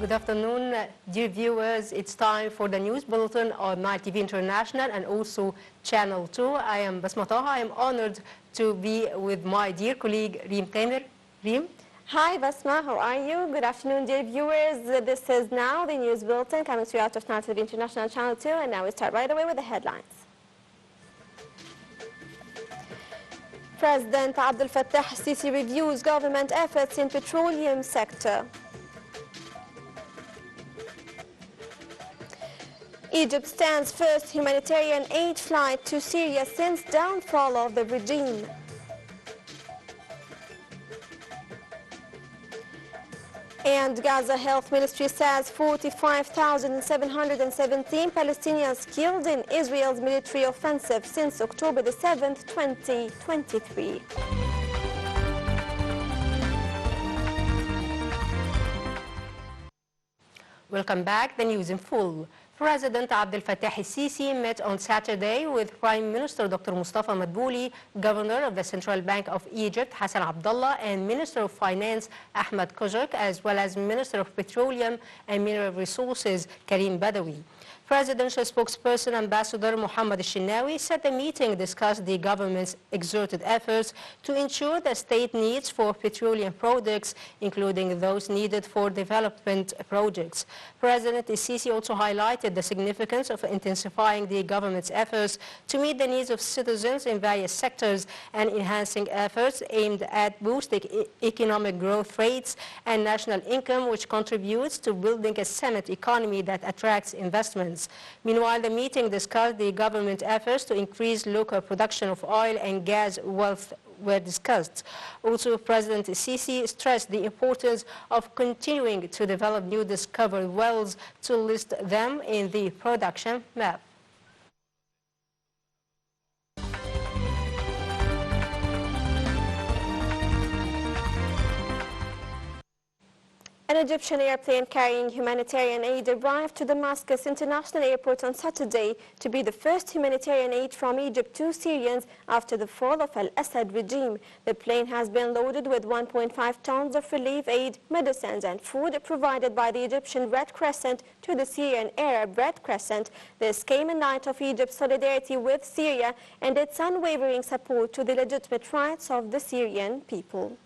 Good afternoon, dear viewers. It's time for the news bulletin on Nile TV International and also Channel 2. I am Basma Taha. I am honored to be with my dear colleague Reem Tamer. Reem. Hi Basma, how are you? Good afternoon, dear viewers. This is now the news bulletin coming to you out of Nile TV International Channel 2, and now we start right away with the headlines. President Abdel Fattah al-Sisi reviews government efforts in petroleum sector. Egypt stands first humanitarian aid flight to Syria since downfall of the regime. And Gaza Health Ministry says 45,717 Palestinians killed in Israel's military offensive since October the 7th, 2023. Welcome back. The news in full. President Abdel Fattah al-Sisi met on Saturday with Prime Minister Dr. Mustafa Madbouli, Governor of the Central Bank of Egypt Hassan Abdullah, and Minister of Finance Ahmed Kojak, as well as Minister of Petroleum and Mineral Resources Karim Badawi. Presidential spokesperson Ambassador Mohammed al-Shinawi said the meeting discussed the government's exerted efforts to ensure the state needs for petroleum products, including those needed for development projects. President al-Sisi also highlighted the significance of intensifying the government's efforts to meet the needs of citizens in various sectors and enhancing efforts aimed at boosting economic growth rates and national income, which contributes to building a cement economy that attracts investments. Meanwhile, the meeting discussed the government efforts to increase local production of oil and gas wealth were discussed. Also, President Sisi stressed the importance of continuing to develop new discovered wells to list them in the production map. An Egyptian airplane carrying humanitarian aid arrived to Damascus International Airport on Saturday to be the first humanitarian aid from Egypt to Syrians after the fall of al-Assad regime. The plane has been loaded with 1.5 tons of relief aid, medicines and food provided by the Egyptian Red Crescent to the Syrian Arab Red Crescent. This came in light of Egypt's solidarity with Syria and its unwavering support to the legitimate rights of the Syrian people.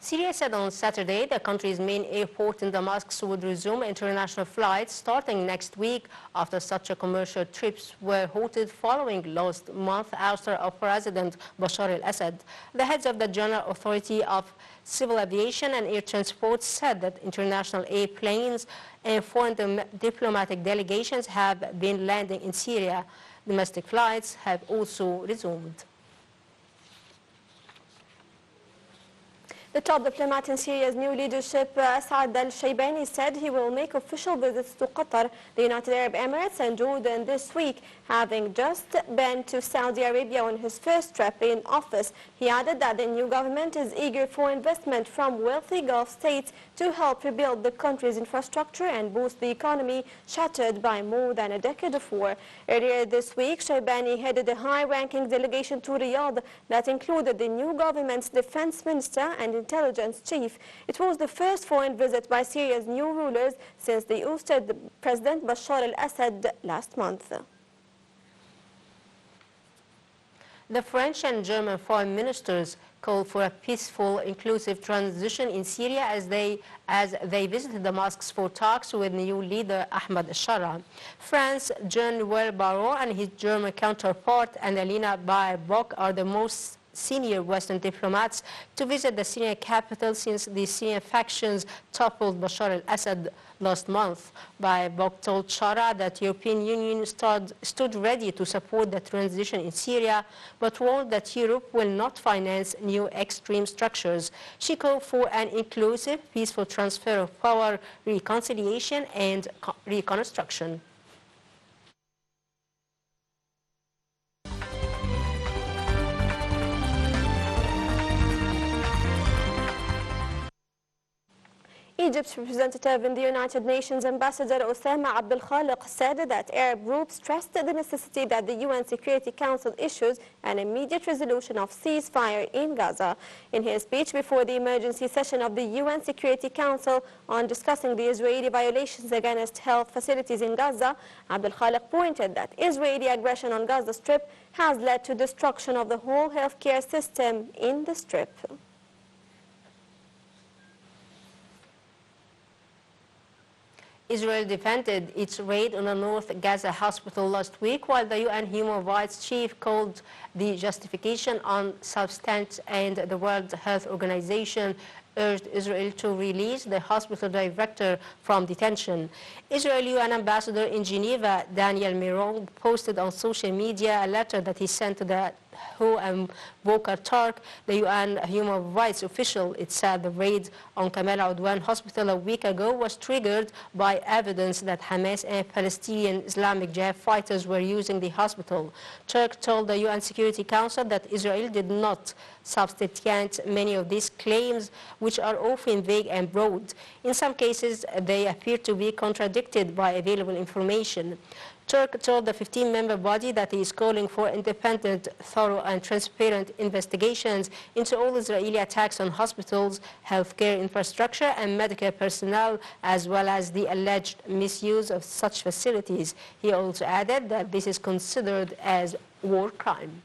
Syria said on Saturday the country's main airport in Damascus would resume international flights starting next week after such commercial trips were halted following last month's ouster of President Bashar al-Assad. The heads of the General Authority of Civil Aviation and Air Transport said that international airplanes and foreign diplomatic delegations have been landing in Syria. Domestic flights have also resumed. The top diplomat in Syria's new leadership, Saad al-Shaybani, said he will make official visits to Qatar, the United Arab Emirates and Jordan this week, having just been to Saudi Arabia on his first trip in office. He added that the new government is eager for investment from wealthy Gulf states to help rebuild the country's infrastructure and boost the economy shattered by more than a decade of war. Earlier this week, Shaybani headed a high-ranking delegation to Riyadh that included the new government's defense minister and intelligence chief. It was the first foreign visit by Syria's new rulers since they ousted President Bashar al-Assad last month. The French and German foreign ministers called for a peaceful, inclusive transition in Syria as they visited Damascus for talks with new leader Ahmed al-Shara. France, Jean-Noël Barrot and his German counterpart Annalena Baerbock are the most senior Western diplomats to visit the Syrian capital since the Syrian factions toppled Bashar al-Assad last month. Baerbock told Shara that the European Union stood ready to support the transition in Syria, but warned that Europe will not finance new extreme structures. She called for an inclusive, peaceful transfer of power, reconciliation and reconstruction. Egypt's representative in the United Nations, Ambassador Osama Abdelkhaliq, said that Arab groups stressed the necessity that the UN Security Council issues an immediate resolution of ceasefire in Gaza. In his speech before the emergency session of the UN Security Council on discussing the Israeli violations against health facilities in Gaza, Abdelkhaliq pointed that Israeli aggression on Gaza Strip has led to destruction of the whole healthcare system in the Strip. Israel defended its raid on a North Gaza hospital last week, while the UN Human Rights Chief called the justification unsubstantiated, and the World Health Organization urged Israel to release the hospital director from detention. Israeli UN ambassador in Geneva, Daniel Miron, posted on social media a letter that he sent to the Volker Turk, the UN human rights official. It said the raid on Kamal Udwan Hospital a week ago was triggered by evidence that Hamas and Palestinian Islamic Jihad fighters were using the hospital. Turk told the UN Security Council that Israel did not substantiate many of these claims, which are often vague and broad. In some cases, they appear to be contradicted by available information. Turk told the 15-member body that he is calling for independent, thorough and transparent investigations into all Israeli attacks on hospitals, healthcare infrastructure and medical personnel, as well as the alleged misuse of such facilities. He also added that this is considered as war crime.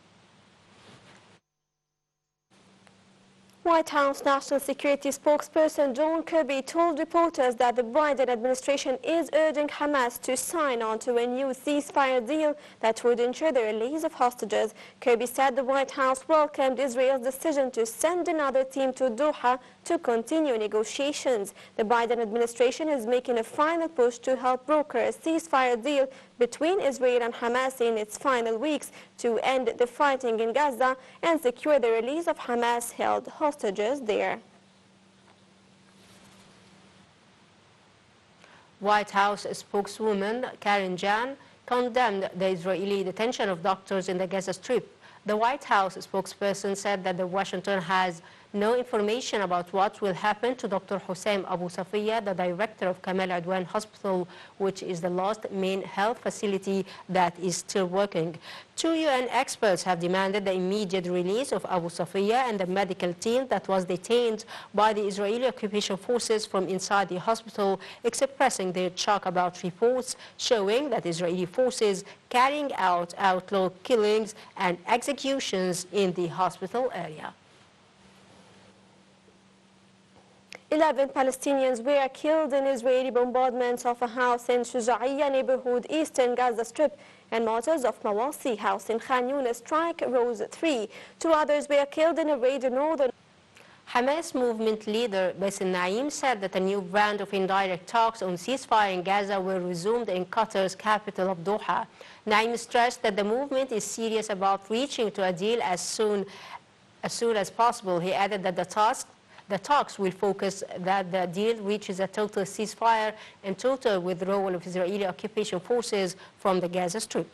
White House National Security spokesperson John Kirby told reporters that the Biden administration is urging Hamas to sign on to a new ceasefire deal that would ensure the release of hostages. Kirby said the White House welcomed Israel's decision to send another team to Doha to continue negotiations. The Biden administration is making a final push to help broker a ceasefire deal between Israel and Hamas in its final weeks to end the fighting in Gaza and secure the release of Hamas-held hostages there. White House spokeswoman Karen Jan condemned the Israeli detention of doctors in the Gaza Strip. The White House spokesperson said that Washington has no information about what will happen to Dr. Hussein Abu Safiya, the director of Kamal Udwan Hospital, which is the last main health facility that is still working. 2 UN experts have demanded the immediate release of Abu Safiya and the medical team that was detained by the Israeli occupation forces from inside the hospital, expressing their shock about reports showing that Israeli forces carrying out outlaw killings and executions in the hospital area. 11 Palestinians were killed in Israeli bombardments of a house in Shuja'iyya neighborhood, eastern Gaza Strip, and mortars of Mawasi house in Khan Yunis strike Rose 3. 2 others were killed in a raid in northern. Hamas movement leader Bassem Naim said that a new round of indirect talks on ceasefire in Gaza were resumed in Qatar's capital of Doha. Naim stressed that the movement is serious about reaching to a deal as soon as possible. He added that the talks will focus that the deal reaches a total ceasefire and total withdrawal of Israeli occupation forces from the Gaza Strip.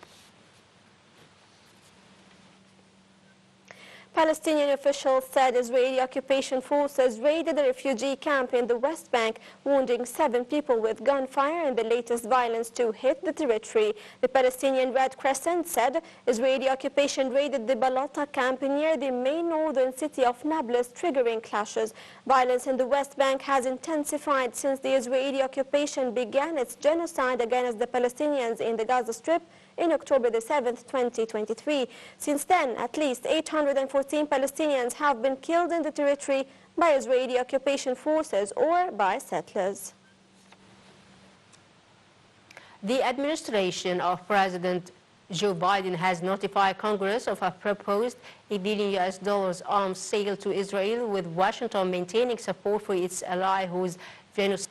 Palestinian officials said Israeli occupation forces raided a refugee camp in the West Bank, wounding 7 people with gunfire in the latest violence to hit the territory. The Palestinian Red Crescent said Israeli occupation raided the Balata camp near the main northern city of Nablus, triggering clashes. Violence in the West Bank has intensified since the Israeli occupation began its genocide against the Palestinians in the Gaza Strip in October the 7th, 2023. Since then, at least 814 Palestinians have been killed in the territory by Israeli occupation forces or by settlers. The administration of President Joe Biden has notified Congress of a proposed $1 billion arms sale to Israel, with Washington maintaining support for its ally whose genocide.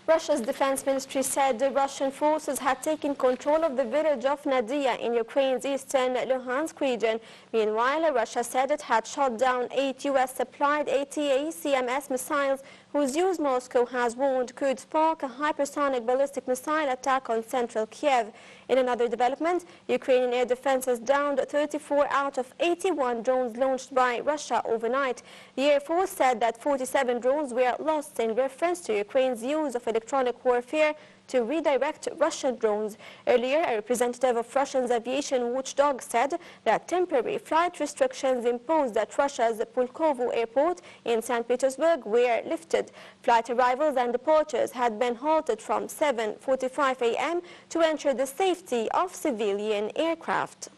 Russia's defense ministry said the Russian forces had taken control of the village of Nadia in Ukraine's eastern Luhansk region. Meanwhile, Russia said it had shot down 8 U.S.-supplied ATA-CMS missiles whose use Moscow has warned could spark a hypersonic ballistic missile attack on central Kiev. In another development, Ukrainian air defenses downed 34 out of 81 drones launched by Russia overnight. The Air Force said that 47 drones were lost in reference to Ukraine's use of electronic warfare to redirect Russian drones. Earlier, a representative of Russia's aviation watchdog said that temporary flight restrictions imposed at Russia's Pulkovo airport in St. Petersburg were lifted. Flight arrivals and departures had been halted from 7:45 a.m. to ensure the safety of civilian aircraft.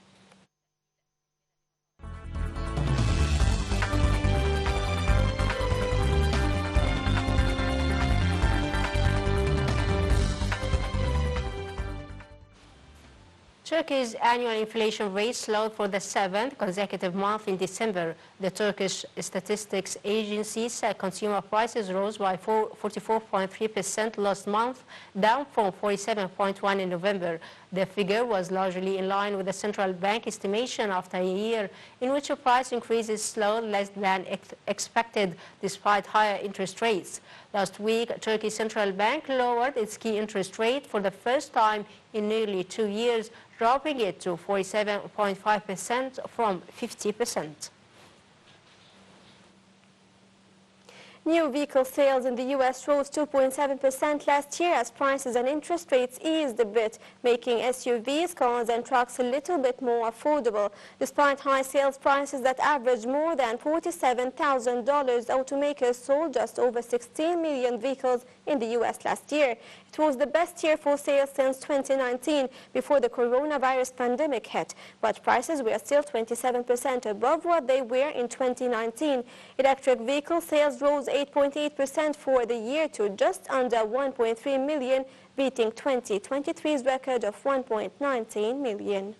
Turkey's annual inflation rate slowed for the 7th consecutive month in December. The Turkish Statistics Agency said consumer prices rose by 44.3% last month, down from 47.1% in November. The figure was largely in line with the central bank estimation after a year in which price increases slowed less than expected despite higher interest rates. Last week, Turkey's central bank lowered its key interest rate for the first time in nearly 2 years, dropping it to 47.5% from 50%. New vehicle sales in the U.S. rose 2.7% last year as prices and interest rates eased a bit, making SUVs, cars and trucks a little bit more affordable. Despite high sales prices that averaged more than $47,000, automakers sold just over 16 million vehicles in the U.S. last year. It was the best year for sales since 2019, before the coronavirus pandemic hit, but prices were still 27% above what they were in 2019. Electric vehicle sales rose 8.8% for the year to just under 1.3 million, beating 2023's record of 1.19 million.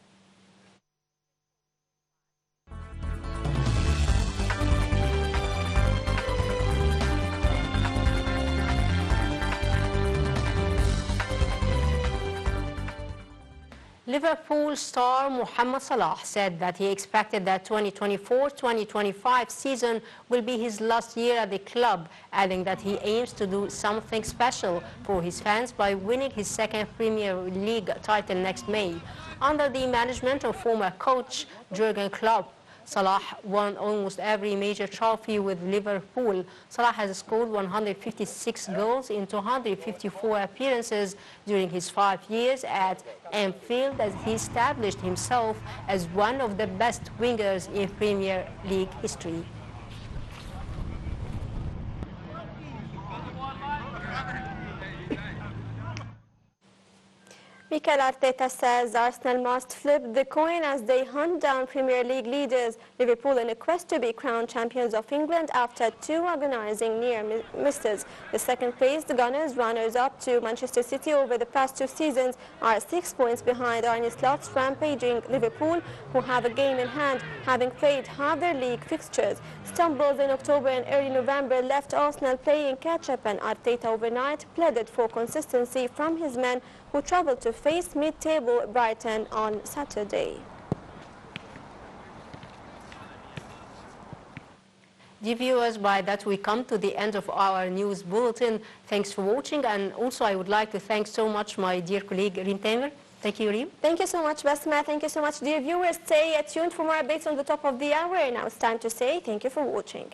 Liverpool star Mohamed Salah said that he expected that 2024-2025 season will be his last year at the club, adding that he aims to do something special for his fans by winning his second Premier League title next May. Under the management of former coach Jurgen Klopp, Salah won almost every major trophy with Liverpool. Salah has scored 156 goals in 254 appearances during his 5 years at Anfield, as he established himself as one of the best wingers in Premier League history. Mikel Arteta says Arsenal must flip the coin as they hunt down Premier League leaders Liverpool in a quest to be crowned champions of England after 2 agonizing near misses. The second-placed Gunners, runners-up to Manchester City over the past 2 seasons, are 6 points behind Arne Slot's rampaging Liverpool, who have a game in hand, having played half their league fixtures. Stumbles in October and early November left Arsenal playing catch-up, and Arteta overnight pleaded for consistency from his men, who travelled to face mid-table Brighton on Saturday. Dear viewers, by that we come to the end of our news bulletin. Thanks for watching, and also I would like to thank so much my dear colleague Reem Tamer. Thank you, Reem. Thank you so much, Basma. Thank you so much, dear viewers. Stay tuned for more updates on the top of the hour. Now it's time to say thank you for watching.